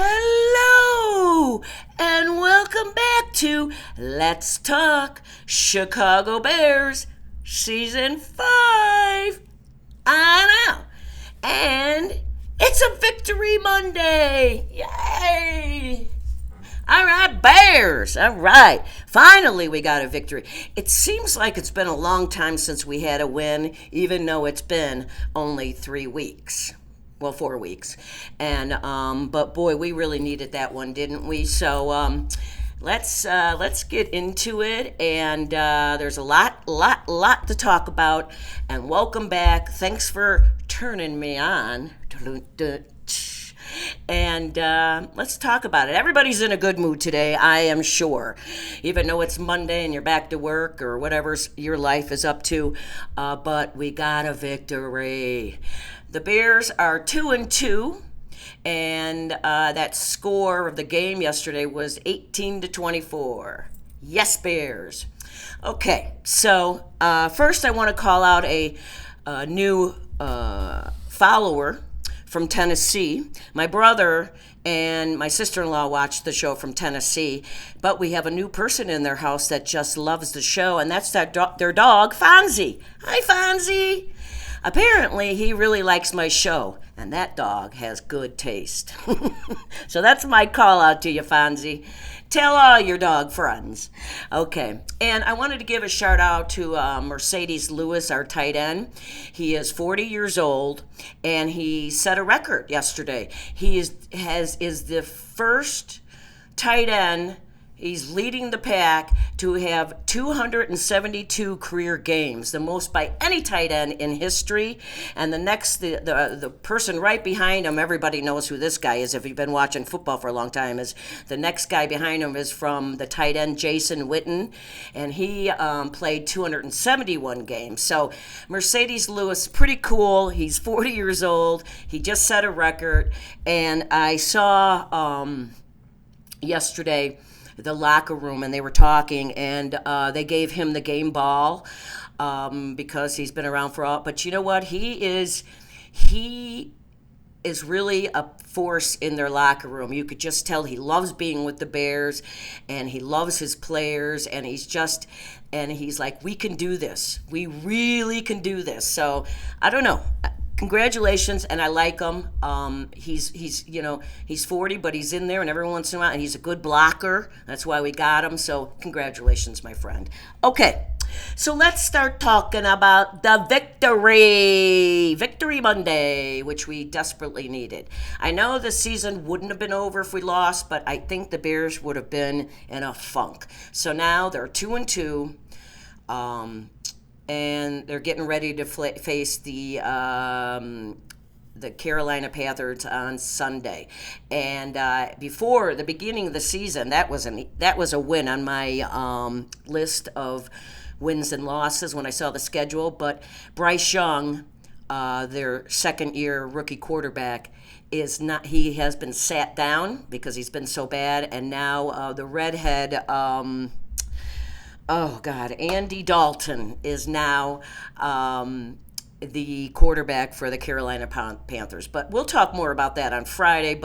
Hello, and welcome back to Let's Talk Chicago Bears Season 5. I know. And it's a Victory Monday. Yay! All right, Bears. All right. Finally, we got a victory. It seems like it's been a long time since we had a win, even though it's been only 3 weeks. Well, 4 weeks. And but boy, we really needed that one, didn't we? So let's get into it. And there's a lot to talk about. And welcome back. Thanks for turning me on. And let's talk about it. Everybody's in a good mood today, I am sure. Even though it's Monday and you're back to work or whatever your life is up to. But we got a victory. The Bears are 2-2. And that score of the game yesterday was 18-24. Yes, Bears. Okay, so first I want to call out a new follower from Tennessee. My brother and my sister-in-law watched the show from Tennessee, but we have a new person in their house that just loves the show, and that's their dog, Fonzie. Hi, Fonzie. Apparently, he really likes my show, and that dog has good taste. So that's my call out to you, Fonzie. Tell all your dog friends. Okay, and I wanted to give a shout out to Mercedes Lewis, our tight end. He is 40 years old, and he set a record yesterday. He is the first tight end. He's leading the pack to have 272 career games, the most by any tight end in history. And the person right behind him, everybody knows who this guy is if you've been watching football for a long time, is the next guy behind him is from the tight end Jason Witten, and he played 271 games. So Mercedes Lewis, pretty cool. He's 40 years old. He just set a record. And I saw yesterday the locker room, and they were talking, and they gave him the game ball because he's been around for all. But you know what? He is really a force in their locker room. You could just tell he loves being with the Bears, and he loves his players, and he's like, we can do this. We really can do this. So I don't know. Congratulations, and I like him. He's 40, but he's in there, and every once in a while, and he's a good blocker. That's why we got him. So congratulations, my friend. Okay, so let's start talking about the Victory Monday, which we desperately needed. I know the season wouldn't have been over if we lost, but I think the Bears would have been in a funk. So now they're 2-2. And they're getting ready to face the Carolina Panthers on Sunday. And before the beginning of the season, that was a win on my list of wins and losses when I saw the schedule. But Bryce Young, their second-year rookie quarterback, he has been sat down because he's been so bad. And now the redhead. Andy Dalton is now the quarterback for the Carolina Panthers. But we'll talk more about that on Friday.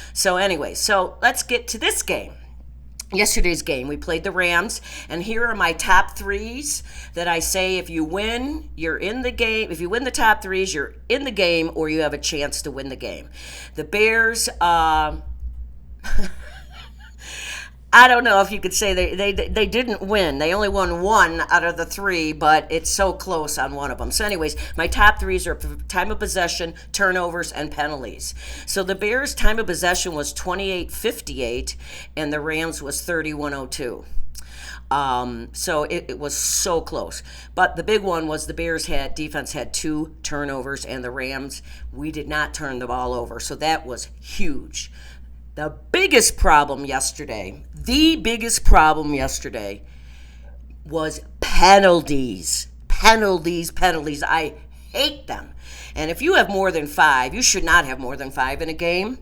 So let's get to this game. Yesterday's game, we played the Rams, and here are my top threes that I say if you win, you're in the game. If you win the top threes, you're in the game, or you have a chance to win the game. The Bears... I don't know if you could say they didn't win. They only won 1 out of the 3, but it's so close on one of them. So anyways, my top threes are time of possession, turnovers, and penalties. So the Bears' time of possession was 28-58, and the Rams was 31-02. So it was so close. But the big one was the Bears defense had 2 turnovers, and the Rams, we did not turn the ball over. So that was huge. The biggest problem yesterday was penalties. Penalties. I hate them. And if you have more than 5, you should not have more than 5 in a game.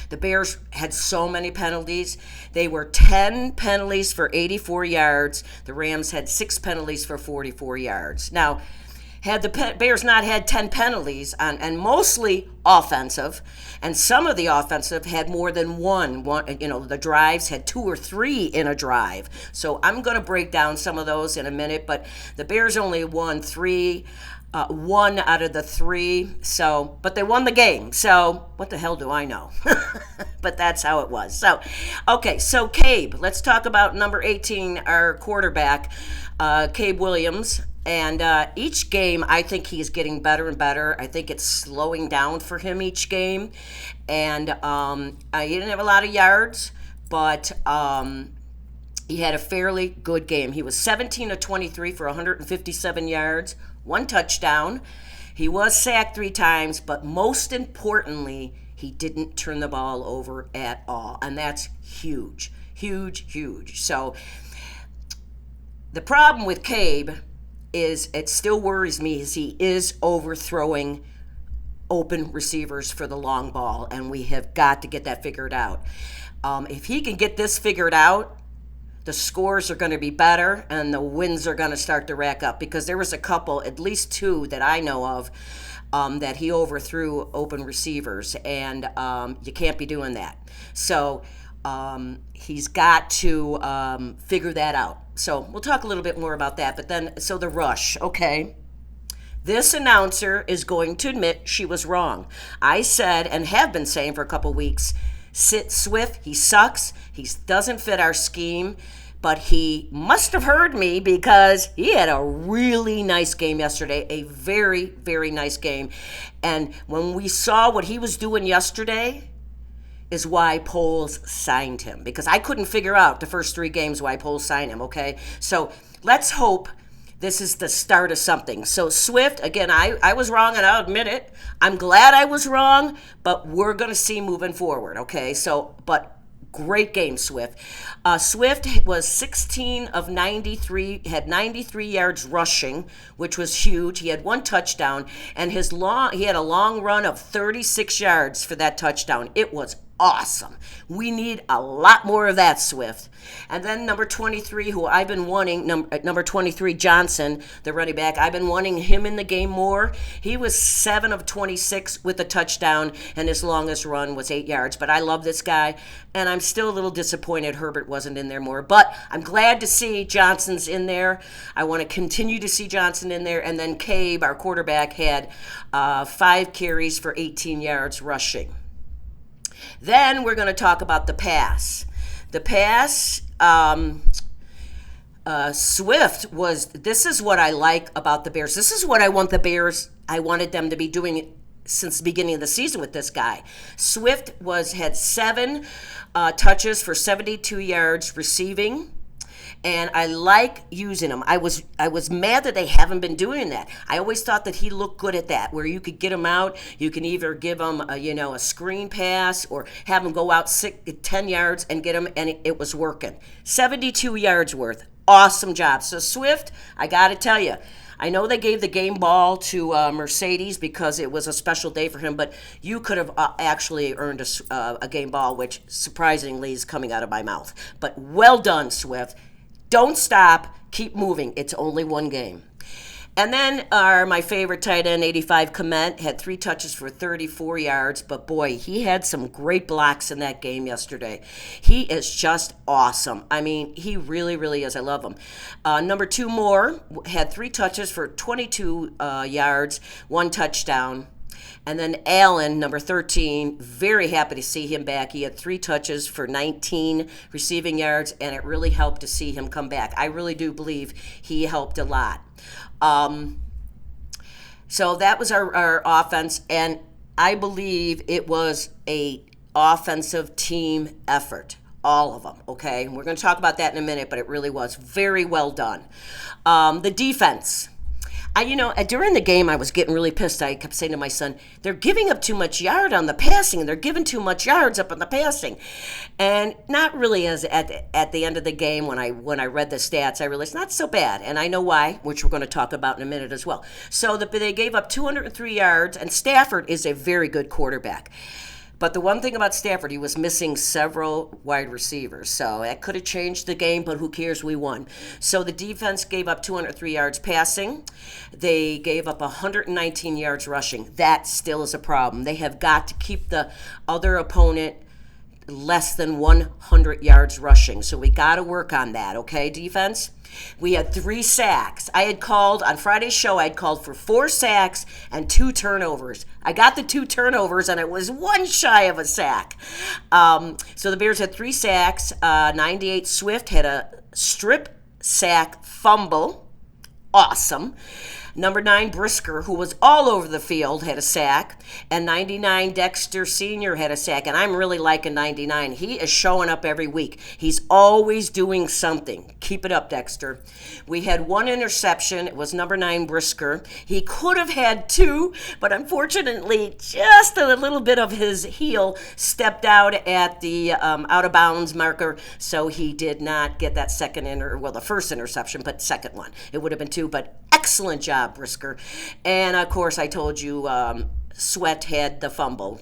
The Bears had so many penalties. They were 10 penalties for 84 yards. The Rams had 6 penalties for 44 yards. Now, Had the Bears not had 10 penalties, and mostly offensive, and some of the offensive had more than one, the drives had 2 or 3 in a drive. So I'm going to break down some of those in a minute, but the Bears only won 1 out of the 3, but they won the game. So what the hell do I know? But that's how it was. So, okay, so Cabe, let's talk about number 18, our quarterback, Cabe Williams. And each game, I think he's getting better and better. I think it's slowing down for him each game. And he didn't have a lot of yards, but he had a fairly good game. He was 17 of 23 for 157 yards, 1 touchdown. He was sacked 3 times, but most importantly, he didn't turn the ball over at all. And that's huge, huge, huge. So the problem with Cabe is, it still worries me, is he is overthrowing open receivers for the long ball, and we have got to get that figured out. If he can get this figured out, the scores are going to be better and the wins are going to start to rack up, because there was a couple, at least 2 that I know of, that he overthrew open receivers, and you can't be doing that. So he's got to figure that out. So we'll talk a little bit more about that. But then, so the rush, okay. This announcer is going to admit she was wrong. I said, and have been saying for a couple weeks, Swift, he sucks. He doesn't fit our scheme. But he must have heard me, because he had a really nice game yesterday, a very, very nice game. And when we saw what he was doing yesterday, is why Poles signed him, because I couldn't figure out the first 3 games why Poles signed him, okay? So let's hope this is the start of something. So Swift, again, I was wrong, and I'll admit it. I'm glad I was wrong, but we're going to see moving forward, okay? So, but great game, Swift. Swift was 16 of 93, had 93 yards rushing, which was huge. He had 1 touchdown, and he had a long run of 36 yards for that touchdown. It was awesome. We need a lot more of that, Swift. And then number 23, who I've been wanting, number 23, Johnson, the running back, I've been wanting him in the game more. He was 7 of 26 with a touchdown, and his longest run was 8 yards. But I love this guy, and I'm still a little disappointed Herbert wasn't in there more. But I'm glad to see Johnson's in there. I want to continue to see Johnson in there. And then Cabe, our quarterback, had 5 carries for 18 yards rushing. Then we're going to talk about the pass. The pass, Swift was, this is what I like about the Bears. This is what I wanted them to be doing since the beginning of the season with this guy. Swift had 7 touches for 72 yards receiving. And I like using him. I was mad that they haven't been doing that. I always thought that he looked good at that, where you could get him out. You can either give him a screen pass or have him go out 10 yards and get him, and it was working. 72 yards worth. Awesome job. So Swift, I got to tell you, I know they gave the game ball to Mercedes because it was a special day for him, but you could have actually earned a game ball, which surprisingly is coming out of my mouth. But well done, Swift. Don't stop. Keep moving. It's only 1 game. And then my favorite tight end, 85 Komet, had 3 touches for 34 yards. But boy, he had some great blocks in that game yesterday. He is just awesome. I mean, he really, really is. I love him. Number 2, Moore, had 3 touches for 22 yards, 1 touchdown. And then Allen, number 13, very happy to see him back. He had 3 touches for 19 receiving yards, and it really helped to see him come back. I really do believe he helped a lot. So that was our offense, and I believe it was a offensive team effort. All of them, okay? We're going to talk about that in a minute, but it really was very well done. The defense. During the game, I was getting really pissed. I kept saying to my son, they're giving up too much yard on the passing, and they're giving too much yards up on the passing. And not really as at the end of the game when I read the stats, I realized not so bad. And I know why, which we're going to talk about in a minute as well. So they gave up 203 yards, and Stafford is a very good quarterback. But the one thing about Stafford, he was missing several wide receivers. So that could have changed the game, but who cares? We won. So the defense gave up 203 yards passing. They gave up 119 yards rushing. That still is a problem. They have got to keep the other opponent less than 100 yards rushing. So we got to work on that, okay, defense? We had 3 sacks. I had called, on Friday's show, I had called for 4 sacks and 2 turnovers. I got the 2 turnovers, and it was 1 shy of a sack. So the Bears had 3 sacks. 98 Swift had a strip sack fumble. Awesome. Number 9, Brisker, who was all over the field, had a sack. And 99, Dexter Sr. had a sack. And I'm really liking 99. He is showing up every week. He's always doing something. Keep it up, Dexter. We had 1 interception. It was number 9, Brisker. He could have had 2, but unfortunately, just a little bit of his heel stepped out at the out-of-bounds marker, so he did not get that the first interception, but second one. It would have been 2, but excellent job, Brisker. And, of course, I told you Sweat had the fumble,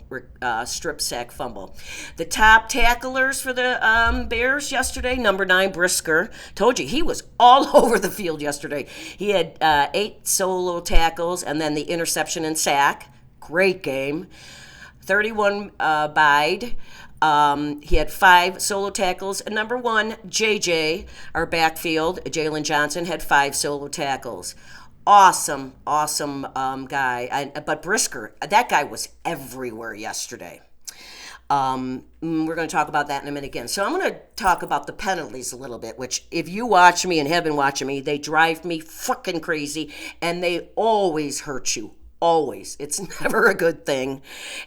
strip sack fumble. The top tacklers for the Bears yesterday, number 9, Brisker. Told you, he was all over the field yesterday. He had 8 solo tackles and then the interception and sack. Great game. 31 Bide. He had 5 solo tackles. And number 1, JJ, our backfield, Jalen Johnson, had 5 solo tackles. Awesome guy. But Brisker, that guy was everywhere yesterday. We're going to talk about that in a minute again. So I'm going to talk about the penalties a little bit, which if you watch me and have been watching me, they drive me fucking crazy, and they always hurt you. Always. It's never a good thing.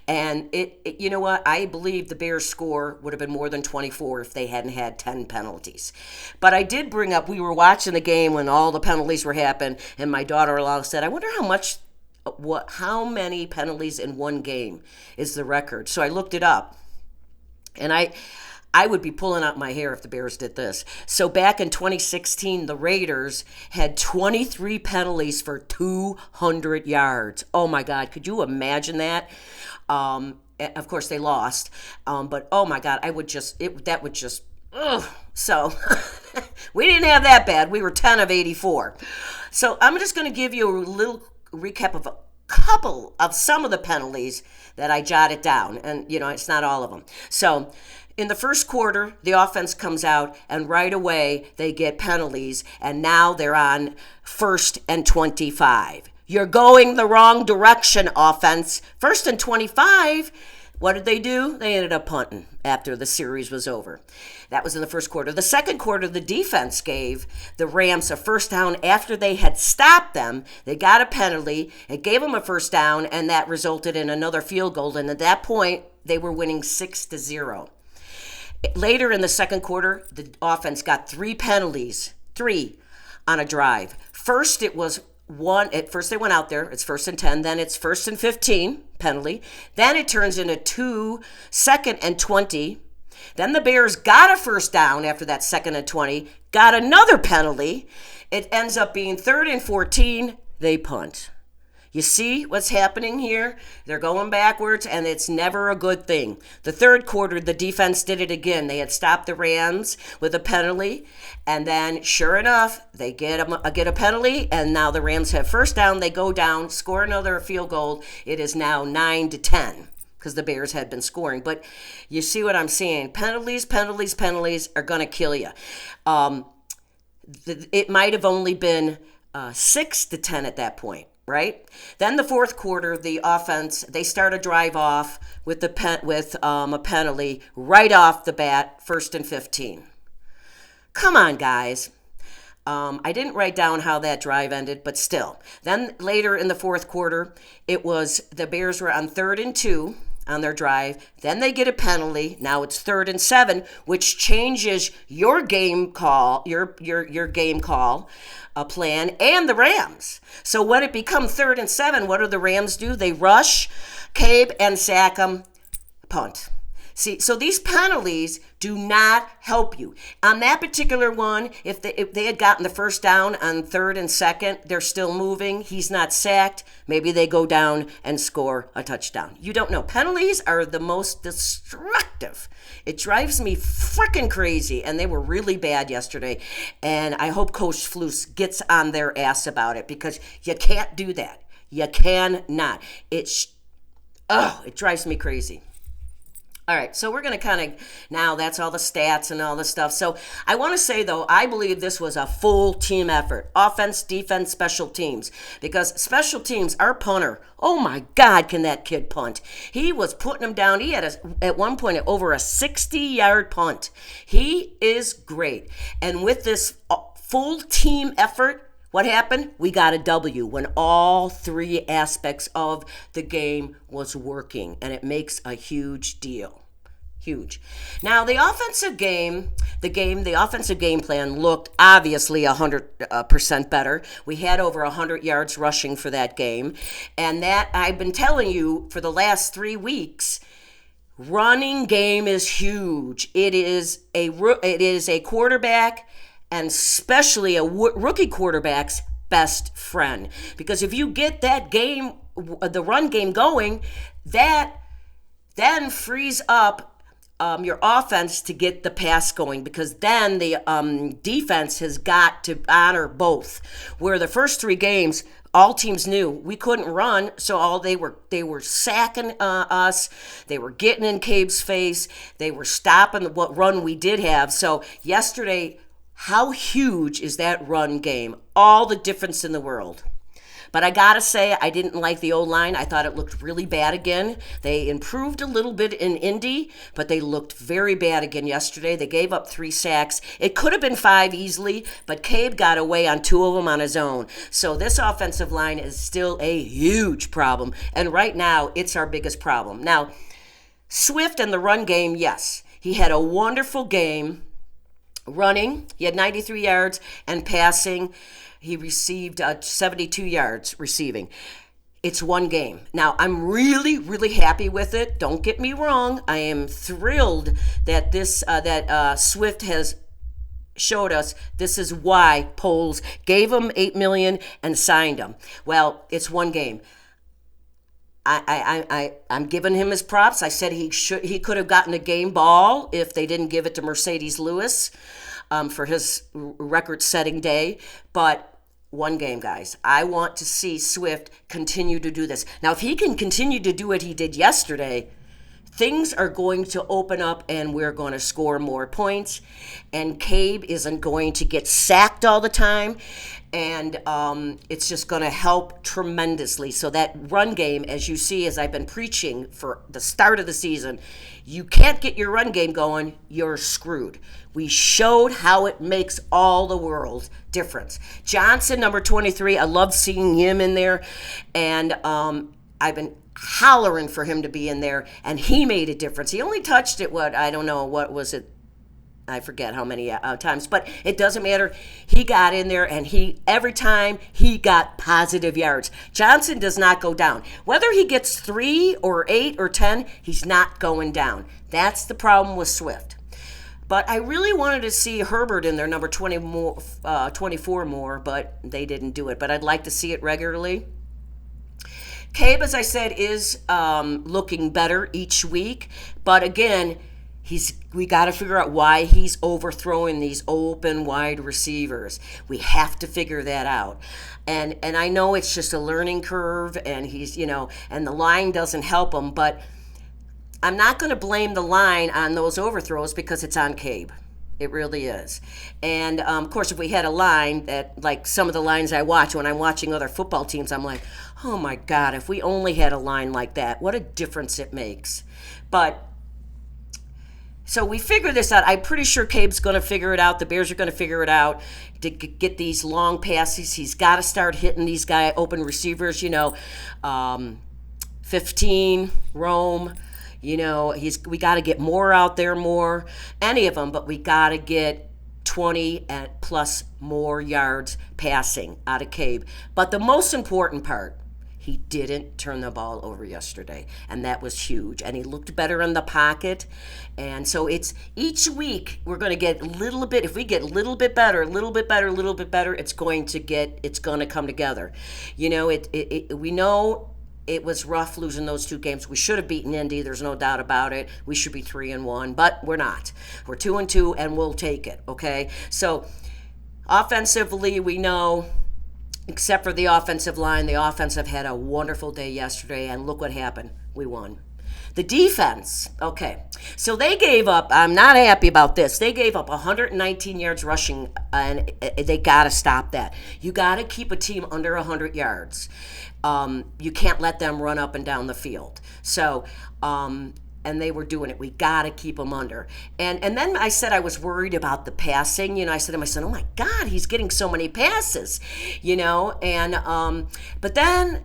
And you know what? I believe the Bears' score would have been more than 24 if they hadn't had 10 penalties. But I did bring up, we were watching the game when all the penalties were happening, and my daughter-in-law said, I wonder how many penalties in one game is the record. So I looked it up. And I would be pulling out my hair if the Bears did this. So back in 2016, the Raiders had 23 penalties for 200 yards. Oh, my God. Could you imagine that? Of course, they lost. But, oh, my God, that would just, ugh. So we didn't have that bad. We were 10 of 84. So I'm just going to give you a little recap of a couple of some of the penalties that I jotted down. And, it's not all of them. So in the first quarter, the offense comes out, and right away they get penalties, and now they're on 1st and 25. You're going the wrong direction, offense. 1st and 25. What did they do? They ended up punting after the series was over. That was in the first quarter. The second quarter, the defense gave the Rams a first down after they had stopped them. They got a penalty. It gave them a first down, and that resulted in another field goal. And at that point, they were winning 6-0. Later in the second quarter, the offense got 3 penalties, 3 on a drive. First, it was 1. At first, they went out there. It's 1st and 10. Then it's 1st and 15 penalty. Then it turns into 2 2nd and 20. Then the Bears got a first down after that 2nd and 20. Got another penalty. It ends up being 3rd and 14. They punt. You see what's happening here? They're going backwards, and it's never a good thing. The third quarter, the defense did it again. They had stopped the Rams with a penalty, and then, sure enough, they get a penalty, and now the Rams have first down. They go down, score another field goal. It is now 9-10 because the Bears had been scoring. But you see what I'm saying? Penalties are going to kill you. It might have only been 6-10 at that point. Right? Then the fourth quarter, the offense, they start a drive off with a penalty right off the bat, 1st and 15. Come on, guys. I didn't write down how that drive ended, but still. Then later in the fourth quarter, it was the Bears were on 3rd and 2 on their drive. Then they get a penalty. Now it's 3rd and 7, which changes your game call, your game call plan and the Rams. So when it becomes 3rd and 7, what do the Rams do? They rush Cabe and sack them, punt. See, so these penalties do not help you. On that particular one, if they had gotten the first down on third and second, they're still moving, he's not sacked, maybe they go down and score a touchdown. You don't know. Penalties are the most destructive. It drives me freaking crazy, and they were really bad yesterday. And I hope Coach Flus gets on their ass about it, because you can't do that. You cannot. It drives me crazy. All right, so we're going to kind of, now that's all the stats and all the stuff. So I want to say, though, I believe this was a full team effort. Offense, defense, special teams. Because special teams, our punter, oh my God, can that kid punt. He was putting them down. He had, at one point, over a 60-yard punt. He is great. And with this full team effort, what happened? We got a W when all three aspects of the game was working, and it makes a huge deal. Huge. Now, the offensive game plan looked obviously 100% better. We had over 100 yards rushing for that game, and that I've been telling you for the last 3 weeks. Running game is huge. It is a quarterback, and especially a rookie quarterback's best friend. Because if you get that game, the run game going, that then frees up your offense to get the pass going, because then the defense has got to honor both. Where the first 3 games, all teams knew we couldn't run, so they were sacking us. They were getting in Cabe's face. They were stopping what run we did have. So yesterday, how huge is that run game? All the difference in the world. But I got to say, I didn't like the O-line. I thought it looked really bad again. They improved a little bit in Indy, but they looked very bad again yesterday. They gave up 3 sacks. It could have been 5 easily, but Cabe got away on 2 of them on his own. So this offensive line is still a huge problem. And right now, it's our biggest problem. Now, Swift and the run game, yes. He had a wonderful game running. He had 93 yards, and passing, he received 72 yards receiving. It's one game. Now, I'm really, really happy with it. Don't get me wrong. I am thrilled that Swift has showed us this is why Poles gave him $8 million and signed him. Well, it's one game. I'm giving him his props. I said he could have gotten a game ball if they didn't give it to Mercedes Lewis for his record-setting day. But one game, guys. I want to see Swift continue to do this. Now, if he can continue to do what he did yesterday, things are going to open up, and we're going to score more points, and Cabe isn't going to get sacked all the time, and it's just going to help tremendously. So that run game, as you see, as I've been preaching for the start of the season, you can't get your run game going, you're screwed. We showed how it makes all the world difference. Johnson, number 23, I love seeing him in there, and I've been hollering for him to be in there, and he made a difference. He only touched it, what was it? I forget how many times, but it doesn't matter. He got in there, and every time he got positive yards. Johnson does not go down. Whether he gets 3 or 8 or 10, he's not going down. That's the problem with Swift. But I really wanted to see Herbert in there, number 24 more, but they didn't do it. But I'd like to see it regularly. Cabe, as I said, is looking better each week. But again, we got to figure out why he's overthrowing these open wide receivers. We have to figure that out. And I know it's just a learning curve, and and the line doesn't help him, but I'm not going to blame the line on those overthrows because it's on Cabe. It really is. And, of course, if we had a line that, like some of the lines I watch, when I'm watching other football teams, I'm like, oh, my God, if we only had a line like that, what a difference it makes. But so we figure this out. I'm pretty sure Cabe's going to figure it out. The Bears are going to figure it out to get these long passes. He's got to start hitting these open receivers, 15, Rome. We got to get more out there, any of them, but we got to get 20 and plus more yards passing out of Cabe. But the most important part, He didn't turn the ball over yesterday, and that was huge. And he looked better in the pocket. And so it's each week we're going to get a little bit. If we get a little bit better, a little bit better, a little bit better, it's going to come together. We know it was rough losing those two games. We should have beaten Indy. There's no doubt about it. We should be 3-1, but we're not. We're 2-2, and we'll take it. Okay. So offensively, we know, except for the offensive line, the offensive had a wonderful day yesterday, and look what happened. We won. The defense, okay. So they gave up, I'm not happy about this. They gave up 119 yards rushing, and they got to stop that. You got to keep a team under 100 yards. You can't let them run up and down the field. So, and they were doing it. We got to keep them under. And then I said I was worried about the passing. I said to my son, oh my God, he's getting so many passes, but then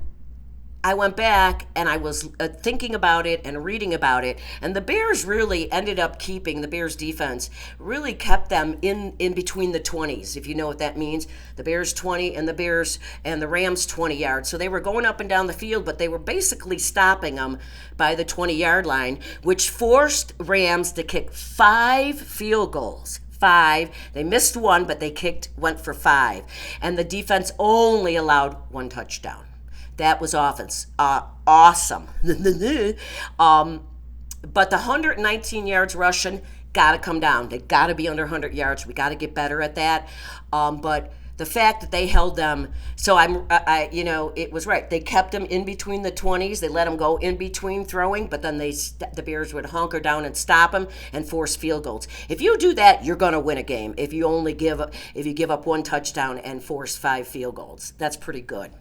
I went back and I was thinking about it and reading about it, and the Bears really ended up keeping, the Bears defense really kept them in between the 20s, if you know what that means. The Bears 20 and the Rams 20 yards. So they were going up and down the field, but they were basically stopping them by the 20-yard line, which forced Rams to kick 5 field goals. 5. They missed one, but they went for 5. And the defense only allowed 1 touchdown. That was offense. Awesome. But the 119 yards rushing got to come down. They got to be under 100 yards. We got to get better at that. But the fact that they held them, so it was right. They kept them in between the 20s. They let them go in between throwing, but then the Bears would hunker down and stop them and force field goals. If you do that, you're going to win a game. If you give up 1 touchdown and force 5 field goals, that's pretty good.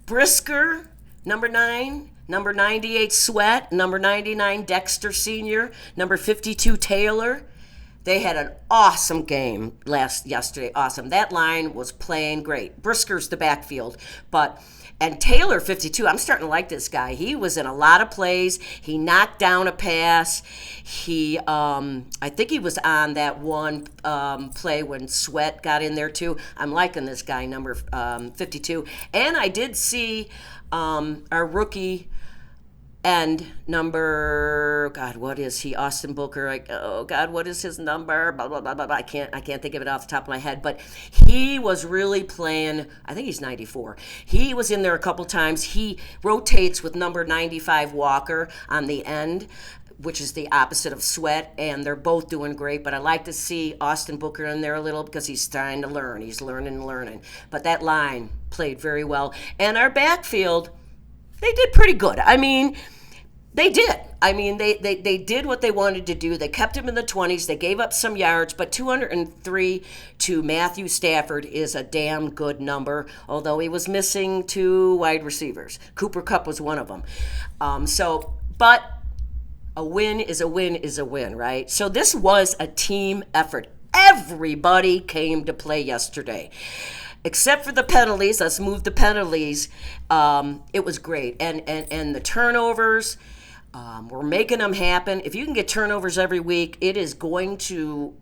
Brisker, number 9, number 98 Sweat, number 99 Dexter Sr., number 52 Taylor. They had an awesome game yesterday. Awesome. That line was playing great. Brisker's the backfield, and Taylor, 52, I'm starting to like this guy. He was in a lot of plays. He knocked down a pass. I think he was on that one play when Sweat got in there too. I'm liking this guy, number 52. And I did see our rookie and number, God, what is he? Austin Booker. Oh God, what is his number? Blah blah blah blah. I can't think of it off the top of my head. But he was really playing. I think he's 94. He was in there a couple times. He rotates with number 95 Walker on the end, which is the opposite of Sweat, and they're both doing great. But I like to see Austin Booker in there a little because he's trying to learn. He's learning. But that line played very well, and our backfield, they did pretty good. They did. They did what they wanted to do. They kept him in the 20s. They gave up some yards, but 203 to Matthew Stafford is a damn good number, although he was missing 2 wide receivers. Cooper Kupp was one of them. But a win is a win is a win, right? So this was a team effort. Everybody came to play yesterday. Except for the penalties. Let's move the penalties. It was great. And the turnovers, we're making them happen. If you can get turnovers every week, it is going to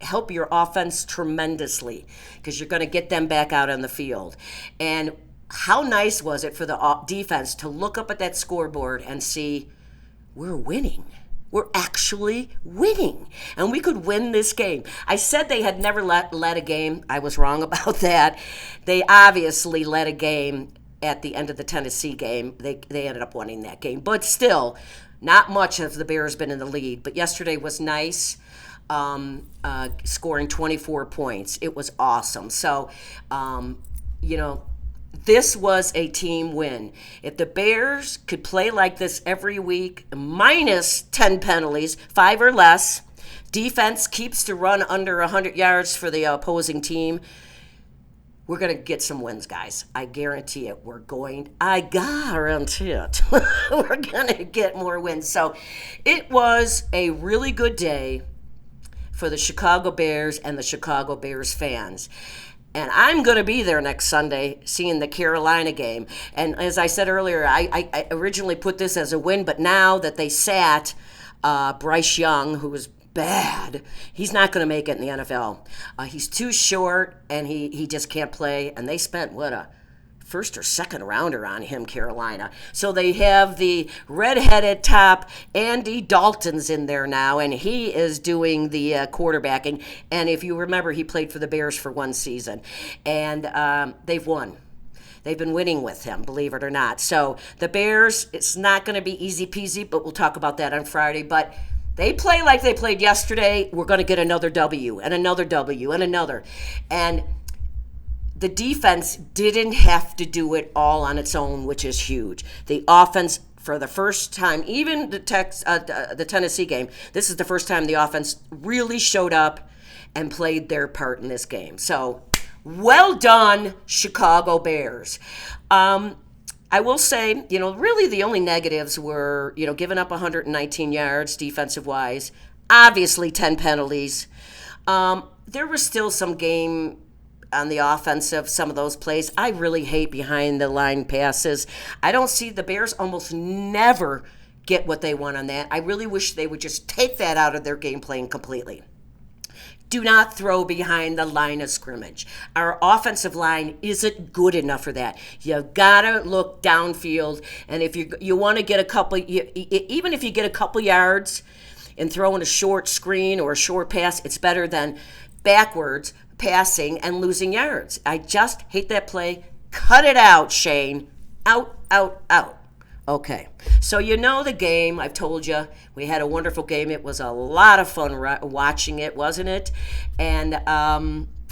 help your offense tremendously because you're going to get them back out on the field. And how nice was it for the defense to look up at that scoreboard and see we're winning. We're actually winning, and we could win this game. I said they had never led a game. I was wrong about that. They obviously led a game at the end of the Tennessee game. They ended up winning that game. But still, not much have the Bears been in the lead. But yesterday was nice, scoring 24 points. It was awesome. So, this was a team win. If the Bears could play like this every week, minus 10 penalties, 5 or less, defense keeps to run under 100 yards for the opposing team, we're going to get some wins, guys. I guarantee it. I guarantee it. We're going to get more wins. So it was a really good day for the Chicago Bears and the Chicago Bears fans. And I'm going to be there next Sunday seeing the Carolina game. And as I said earlier, I originally put this as a win, but now that they sat Bryce Young, who was bad, he's not going to make it in the NFL. He's too short, and he just can't play. And they spent, first or second rounder on him, Carolina. So they have the redheaded top, Andy Dalton's in there now, and he is doing the quarterbacking. And if you remember, he played for the Bears for one season, and they've won. They've been winning with him, believe it or not. So the Bears, it's not going to be easy peasy, but we'll talk about that on Friday. But they play like they played yesterday. We're going to get another W and another W and another. And the defense didn't have to do it all on its own, which is huge. The offense, for the first time, even the Tennessee game, this is the first time the offense really showed up and played their part in this game. So, well done, Chicago Bears. I will say, really the only negatives were, giving up 119 yards defensive-wise, obviously 10 penalties. There was still some game on the offensive, some of those plays. I really hate behind the line passes. I don't see the Bears almost never get what they want on that. I really wish they would just take that out of their game plan completely. Do not throw behind the line of scrimmage. Our offensive line isn't good enough for that. You've got to look downfield, and if you want to get a couple, even if you get a couple yards and throwing a short screen or a short pass, it's better than backwards passing and losing yards. I just hate that play. Cut it out, Shane. Out, out, out. Okay, so the game. I've told you we had a wonderful game. It was a lot of fun watching it, wasn't it? And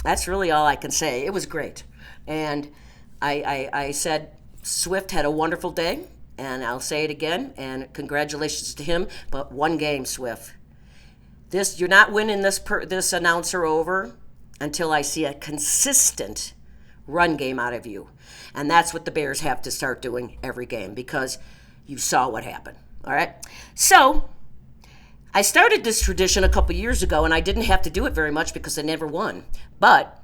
that's really all I can say. It was great. And I said Swift had a wonderful day, and I'll say it again, and congratulations to him. But one game, Swift. You're not winning this announcer over until I see a consistent run game out of you. And that's what the Bears have to start doing every game, because you saw what happened. All right? So I started this tradition a couple years ago, and I didn't have to do it very much because I never won. But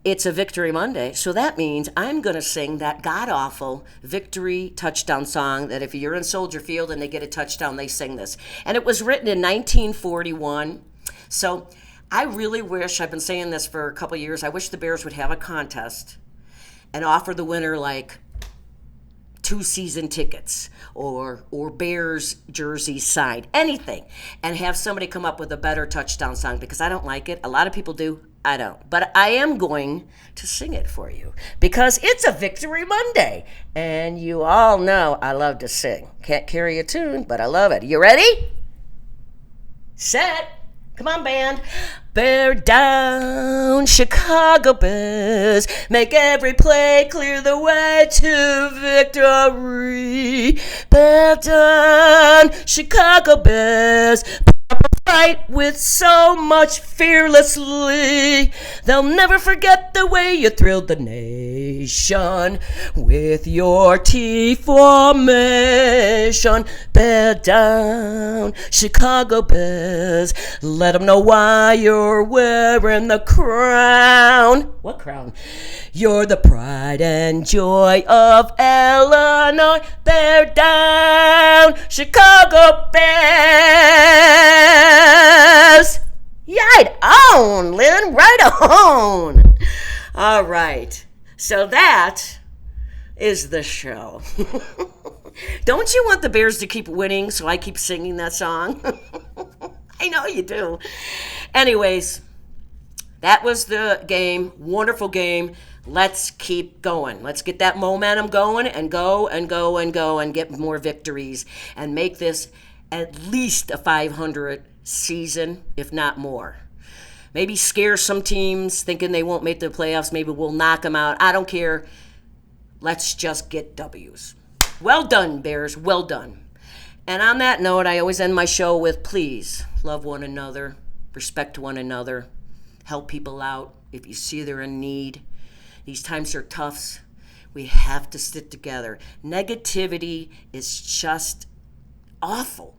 it's a Victory Monday, so that means I'm going to sing that god-awful victory touchdown song that if you're in Soldier Field and they get a touchdown, they sing this. And it was written in 1941. So I really wish, I've been saying this for a couple years, I wish the Bears would have a contest and offer the winner like 2 season tickets or Bears jersey signed, anything, and have somebody come up with a better touchdown song, because I don't like it. A lot of people do. I don't. But I am going to sing it for you because it's a Victory Monday. And you all know I love to sing. Can't carry a tune, but I love it. You ready? Set. Come on, band. Bear down, Chicago Bears. Make every play clear the way to victory. Bear down, Chicago Bears. Fight with so much fearlessly. They'll never forget the way you thrilled the nation with your T formation. Bear down, Chicago Bears. Let them know why you're wearing the crown. What crown? You're the pride and joy of Illinois. Bear down, Chicago Bears. Right on, Lynn. Right on. All right. So that is the show. Don't you want the Bears to keep winning so I keep singing that song? I know you do. Anyways, that was the game. Wonderful game. Let's keep going. Let's get that momentum going and go and go and go and get more victories and make this at least a 500 season, if not more. Maybe scare some teams thinking they won't make the playoffs. Maybe we'll knock them out. I don't care. Let's just get W's. Well done, Bears. Well done. And on that note, I always end my show with please love one another, respect one another, help people out if you see they're in need. These times are tough. We have to stick together. Negativity is just awful.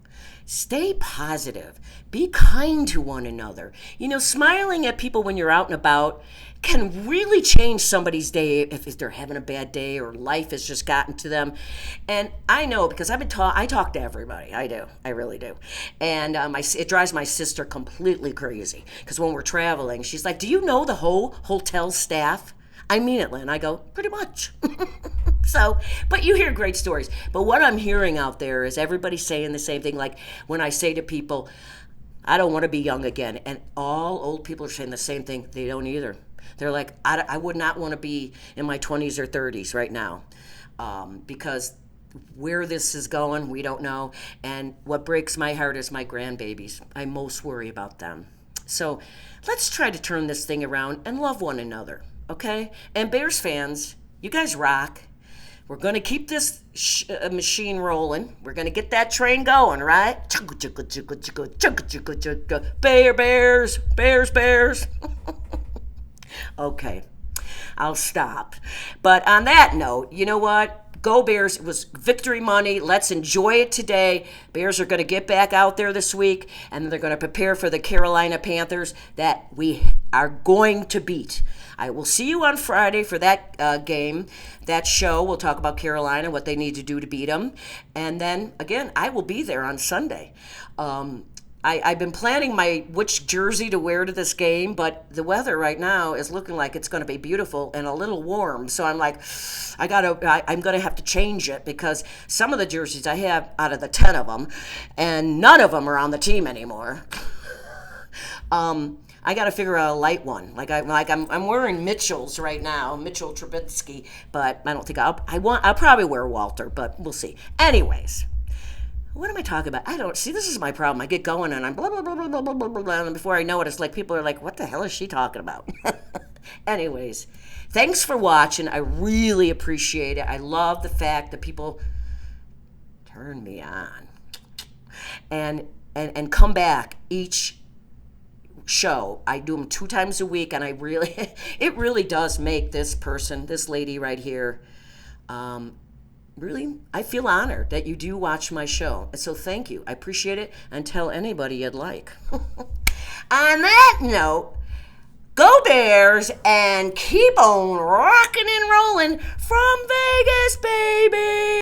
Stay positive. Be kind to one another. Smiling at people when you're out and about can really change somebody's day if they're having a bad day or life has just gotten to them. And I know because I talk to everybody. I do. I really do. And it drives my sister completely crazy because when we're traveling, she's like, "Do you know the whole hotel staff?" I mean it, Lynn. I go, pretty much. So, but you hear great stories. But what I'm hearing out there is everybody saying the same thing. Like when I say to people, I don't want to be young again. And all old people are saying the same thing. They don't either. They're like, I would not want to be in my 20s or 30s right now, because where this is going, we don't know. And what breaks my heart is my grandbabies. I most worry about them. So let's try to turn this thing around and love one another, okay? And Bears fans, you guys rock. We're going to keep this machine rolling. We're going to get that train going, right? Bears, Bears, Bears. Okay, I'll stop. But on that note, you know what? Go Bears. It was victory money. Let's enjoy it today. Bears are going to get back out there this week, and they're going to prepare for the Carolina Panthers that we are going to beat. I will see you on Friday for that game, that show. We'll talk about Carolina, what they need to do to beat them. And then, again, I will be there on Sunday. I've been planning which jersey to wear to this game, but the weather right now is looking like it's going to be beautiful and a little warm. So I'm like, I'm going to have to change it because some of the jerseys I have out of the 10 of them, and none of them are on the team anymore. I got to figure out a light one. I'm wearing Mitchell's right now, Mitchell Trubisky, but I don't think I'll probably wear Walter, but we'll see. Anyways. What am I talking about? I don't see. This is my problem. I get going and I'm blah blah blah blah blah blah blah blah, and before I know it, it's like people are like, "What the hell is she talking about?" Anyways, thanks for watching. I really appreciate it. I love the fact that people turn me on and come back each show. I do them 2 times a week, and it really does make this lady right here. Really, I feel honored that you do watch my show. And so thank you. I appreciate it, and tell anybody you'd like. On that note, go Bears and keep on rocking and rolling from Vegas, baby.